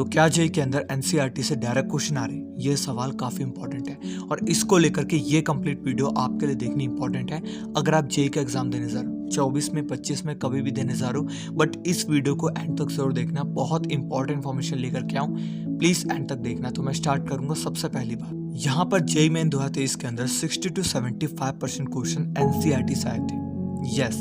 तो क्या जेईई के अंदर एनसीईआरटी से डायरेक्ट क्वेश्चन आ रहे हैं? ये सवाल काफ़ी इंपॉर्टेंट है और इसको लेकर के ये कंप्लीट वीडियो आपके लिए देखनी इंपॉर्टेंट है अगर आप जेईई का एग्जाम देने जा रहे हो, 24 में 25 में कभी भी देने जा रहे हो। बट इस वीडियो को एंड तक जरूर देखना, बहुत इंपॉर्टेंट इन्फॉर्मेशन लेकर के आऊँ, प्लीज एंड तक देखना। तो मैं स्टार्ट करूंगा सबसे पहली बात, यहाँ पर जेईई मेन 2023 के अंदर 60 to 75% क्वेश्चन एनसीईआरटी से आए थे। यस,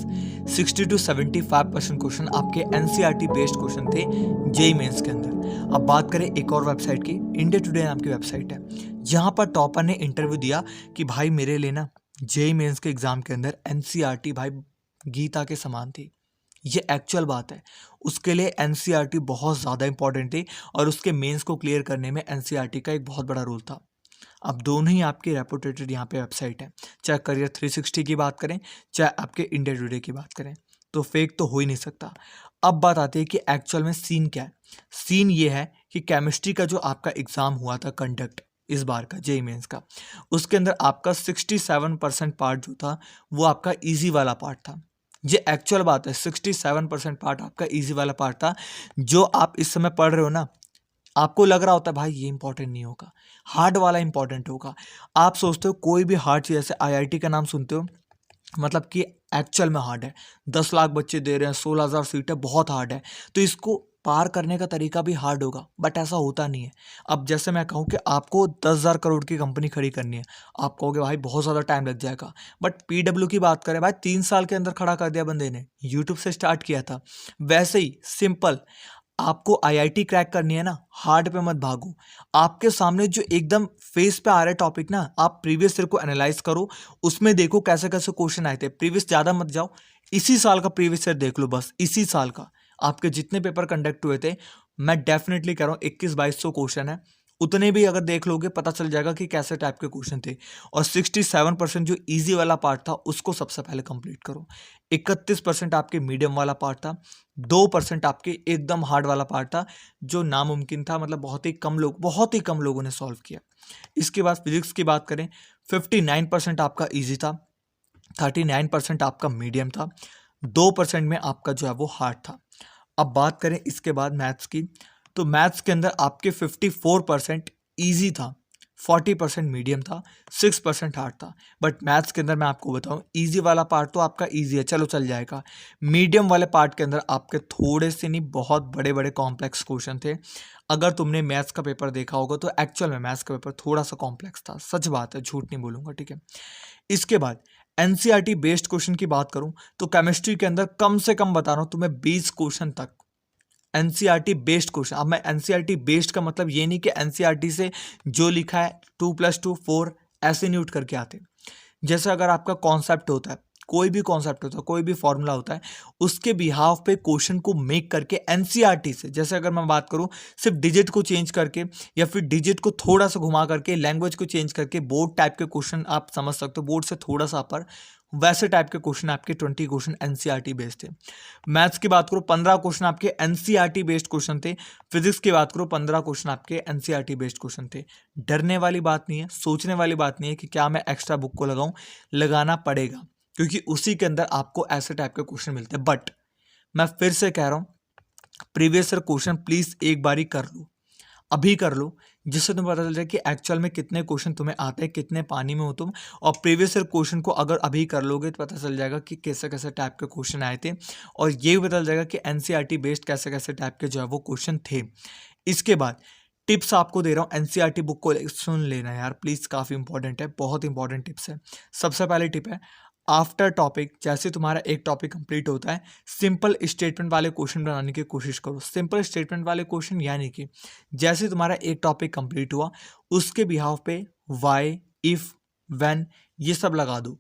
60 to 75% क्वेश्चन आपके एनसीईआरटी बेस्ड क्वेश्चन थे जेईई मेंस के अंदर। अब बात करें एक और वेबसाइट की, इंडिया टुडे नाम की वेबसाइट है। यहाँ पर टॉपर ने इंटरव्यू दिया कि भाई मेरे लिए ना जेईई मेंस के एग्जाम के अंदर एनसीईआरटी भाई गीता के समान थी। ये एक्चुअल बात है, उसके लिए एनसीईआरटी बहुत ज़्यादा इंपॉर्टेंट थी और उसके मेंस को क्लियर करने में एनसीईआरटी का एक बहुत बड़ा रोल था। अब दोनों ही आपकी रेपुटेटेड यहाँ पे वेबसाइट है, चाहे करियर 360 की बात करें चाहे आपके इंडिया टुडे की बात करें, तो फेक तो हो ही नहीं सकता। अब बात आती है कि एक्चुअल में सीन क्या है। सीन ये है कि केमिस्ट्री का जो आपका एग्जाम हुआ था कंडक्ट इस बार का जेईई मेंस का, उसके अंदर आपका 67% पार्ट जो था वो आपका ईजी वाला पार्ट था। ये एक्चुअल बात है, 67% पार्ट आपका ईजी वाला पार्ट था। जो आप इस समय पढ़ रहे हो ना, आपको लग रहा होता है भाई ये इंपॉर्टेंट नहीं होगा, हार्ड वाला इंपॉर्टेंट होगा। आप सोचते हो कोई भी हार्ड चीज़, जैसे आईआईटी का नाम सुनते हो, मतलब कि एक्चुअल में हार्ड है, 10 लाख बच्चे दे रहे हैं, 16,000 सीट है, बहुत हार्ड है, तो इसको पार करने का तरीका भी हार्ड होगा। बट ऐसा होता नहीं है। अब जैसे मैं कहूँ कि आपको 10,000 करोड़ की कंपनी खड़ी करनी है, आप कहोगे भाई बहुत ज़्यादा टाइम लग जाएगा। बट पीडब्ल्यू की बात करें भाई, 3 साल के अंदर खड़ा कर दिया बंदे ने, यूट्यूब से स्टार्ट किया था। वैसे ही सिंपल आपको आईआईटी क्रैक करनी है ना, हार्ड पे मत भागो। आपके सामने जो एकदम फेस पे आ रहे टॉपिक ना, आप प्रीवियस ईयर को एनालाइज करो, उसमें देखो कैसे कैसे क्वेश्चन आए थे। प्रीवियस ज़्यादा मत जाओ, इसी साल का प्रीवियस ईयर देख लो, बस इसी साल का आपके जितने पेपर कंडक्ट हुए थे। मैं डेफिनेटली कह रहा हूँ 21-2200 क्वेश्चन है, उतने भी अगर देख लोगे पता चल जाएगा कि कैसे टाइप के क्वेश्चन थे। और 67% जो इजी वाला पार्ट था उसको सबसे पहले कंप्लीट करो। 31% आपके मीडियम वाला पार्ट था, 2% आपके एकदम हार्ड वाला पार्ट था जो नामुमकिन था, मतलब बहुत ही कम लोगों ने सॉल्व किया। इसके बाद फिजिक्स की बात करें, 59% आपका ईजी था, 39% आपका मीडियम था, 2% में आपका जो है वो हार्ड था। अब बात करें इसके बाद मैथ्स की, तो मैथ्स के अंदर आपके 54% ईजी था, 40% मीडियम था, 6% हार्ड था। बट मैथ्स के अंदर मैं आपको बताऊं, ईजी वाला पार्ट तो आपका ईजी है, चलो चल जाएगा। मीडियम वाले पार्ट के अंदर आपके थोड़े से नहीं बहुत बड़े बड़े कॉम्प्लेक्स क्वेश्चन थे। अगर तुमने मैथ्स का पेपर देखा होगा तो एक्चुअल में मैथ्स का पेपर थोड़ा सा कॉम्प्लेक्स था, सच बात है, झूठ नहीं बोलूंगा, ठीक है। इसके बाद एनसीईआरटी बेस्ड क्वेश्चन की बात करूं तो केमिस्ट्री के अंदर कम से कम बता रहा हूं तुम्हें 20 क्वेश्चन तक एनसीईआरटी बेस्ड क्वेश्चन। अब मैं एनसीईआरटी बेस्ड का मतलब ये नहीं कि एनसीईआरटी से जो लिखा है 2+2 4 ऐसे नहीं उठ करके आते। जैसे अगर आपका कॉन्सेप्ट होता है, कोई भी कॉन्सेप्ट होता है, कोई भी फॉर्मूला होता है, उसके बिहाफ पे क्वेश्चन को मेक करके एनसीईआरटी से, जैसे अगर मैं बात करूं सिर्फ डिजिट को चेंज करके या फिर डिजिट को थोड़ा सा घुमा करके, लैंग्वेज को चेंज करके, बोर्ड टाइप के क्वेश्चन आप समझ सकते हो, बोर्ड से थोड़ा सा अपर, वैसे टाइप के क्वेश्चन आपके 20 क्वेश्चन एनसीईआरटी बेस्ड थे। मैथ्स की बात करो 15 क्वेश्चन आपके एनसीईआरटी बेस्ड क्वेश्चन थे। फिजिक्स की बात करो 15 क्वेश्चन आपके एनसीईआरटी बेस्ड क्वेश्चन थे। डरने वाली बात नहीं है, सोचने वाली बात नहीं है कि क्या मैं एक्स्ट्रा बुक को लगाऊं, लगाना पड़ेगा, क्योंकि उसी के अंदर आपको ऐसे टाइप के क्वेश्चन मिलते हैं। बट मैं फिर से कह रहा हूं, प्रीवियस ईयर क्वेश्चन प्लीज एक बारी कर लो, अभी कर लो, जिससे तुम्हें पता चल जाए कि एक्चुअल में कितने क्वेश्चन तुम्हें आते हैं, कितने पानी में हो तुम। और प्रीवियस ईयर क्वेश्चन को अगर अभी कर लोगे तो पता चल जाएगा कि कैसे कैसे टाइप के क्वेश्चन आए थे, और ये भी पता चल जाएगा कि एनसीईआरटी बेस्ड कैसे कैसे टाइप के जो है वो क्वेश्चन थे। इसके बाद टिप्स आपको दे रहा हूँ, एनसीईआरटी बुक को सुन लेना यार प्लीज़, काफ़ी इंपॉर्टेंट है, बहुत इंपॉर्टेंट टिप्स है। सबसे पहले टिप है, आफ्टर टॉपिक, जैसे तुम्हारा एक टॉपिक कंप्लीट होता है, सिंपल स्टेटमेंट वाले क्वेश्चन बनाने की कोशिश करो। सिंपल स्टेटमेंट वाले क्वेश्चन यानी कि जैसे तुम्हारा एक टॉपिक कंप्लीट हुआ, उसके बिहाफ पे वाई, इफ, व्हेन ये सब लगा दो।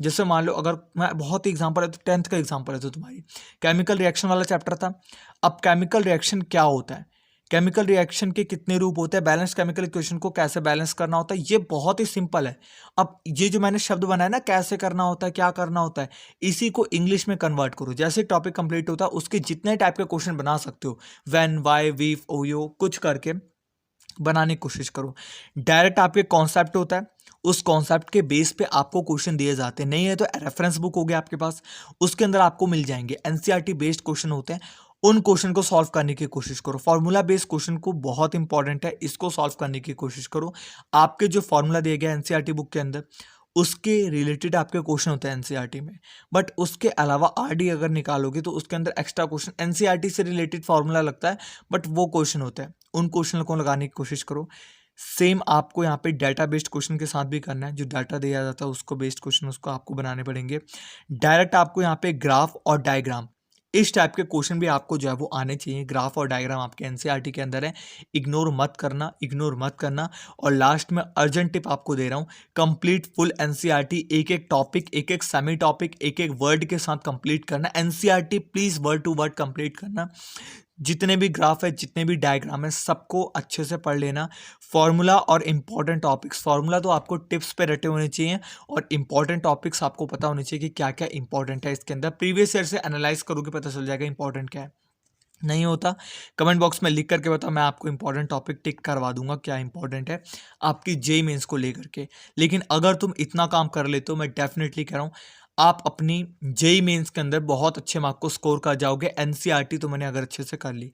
जैसे मान लो, अगर मैं बहुत ही एग्जांपल है तो 10th का एग्जांपल है तो तुम्हारी केमिकल रिएक्शन वाला चैप्टर था। अब केमिकल रिएक्शन क्या होता है, केमिकल रिएक्शन के कितने रूप होते हैं, बैलेंस केमिकल इक्वेशन को कैसे बैलेंस करना होता है, ये बहुत ही सिंपल है। अब ये जो मैंने शब्द बनाया ना, कैसे करना होता है, क्या करना होता है, इसी को इंग्लिश में कन्वर्ट करो। जैसे टॉपिक कंप्लीट होता है उसके जितने टाइप के क्वेश्चन बना सकते हो, व्हेन, व्हाई, वीफ, ओयो, कुछ करके बनाने की कोशिश करो। डायरेक्ट आपके कॉन्सेप्ट होता है, उस कॉन्सेप्ट के बेस पे आपको क्वेश्चन दिए जाते हैं। नहीं है तो रेफरेंस बुक हो गया आपके पास, उसके अंदर आपको मिल जाएंगे, एनसीईआरटी बेस्ड क्वेश्चन होते हैं। उन क्वेश्चन को सॉल्व करने की कोशिश करो। फॉर्मूला बेस्ड क्वेश्चन को बहुत इंपॉर्टेंट है, इसको सॉल्व करने की कोशिश करो। आपके जो फॉर्मूला दिया गया एनसीईआरटी बुक के अंदर, उसके रिलेटेड आपके क्वेश्चन होते हैं एनसीईआरटी में, बट उसके अलावा आरडी अगर निकालोगे तो उसके अंदर एक्स्ट्रा क्वेश्चन एनसीईआरटी से रिलेटेड फॉर्मूला लगता है, बट वो क्वेश्चन होता है, उन क्वेश्चन को लगाने की कोशिश करो। सेम आपको यहाँ पे डाटा बेस्ड क्वेश्चन के साथ भी करना है, जो डाटा दिया जाता है उसको बेस्ड क्वेश्चन उसको आपको बनाने पड़ेंगे। डायरेक्ट आपको यहाँ पे ग्राफ और डायग्राम, इस टाइप के क्वेश्चन भी आपको जो है वो आने चाहिए। ग्राफ और डायग्राम आपके एनसीईआरटी के अंदर है, इग्नोर मत करना, इग्नोर मत करना। और लास्ट में अर्जेंट टिप आपको दे रहा हूँ, कंप्लीट फुल एनसीईआरटी, एक एक टॉपिक, एक एक सेमी टॉपिक, एक एक वर्ड के साथ कंप्लीट करना। NCERT please word to word complete करना। जितने भी ग्राफ है, जितने भी डायग्राम है, सबको अच्छे से पढ़ लेना। फॉर्मूला और इंपॉर्टेंट टॉपिक्स, फॉर्मूला तो आपको टिप्स पे रटे होने चाहिए, और इंपॉर्टेंट टॉपिक्स आपको पता होने चाहिए कि क्या क्या इंपॉर्टेंट है इसके अंदर। प्रीवियस ईयर से एनालाइज करोगे पता चल जाएगा इंपॉर्टेंट क्या है। नहीं होता कमेंट बॉक्स में लिख करके बताओ, मैं आपको इंपॉर्टेंट टॉपिक टिक करवा दूंगा क्या इंपॉर्टेंट है आपकी जेईई मेंस को लेकर के। लेकिन अगर तुम इतना काम कर लेते हो, मैं डेफिनेटली कह रहा हूँ आप अपनी जेईई मेंस के अंदर बहुत अच्छे मार्क को स्कोर कर जाओगे। एनसीईआरटी तो मैंने अगर अच्छे से कर ली।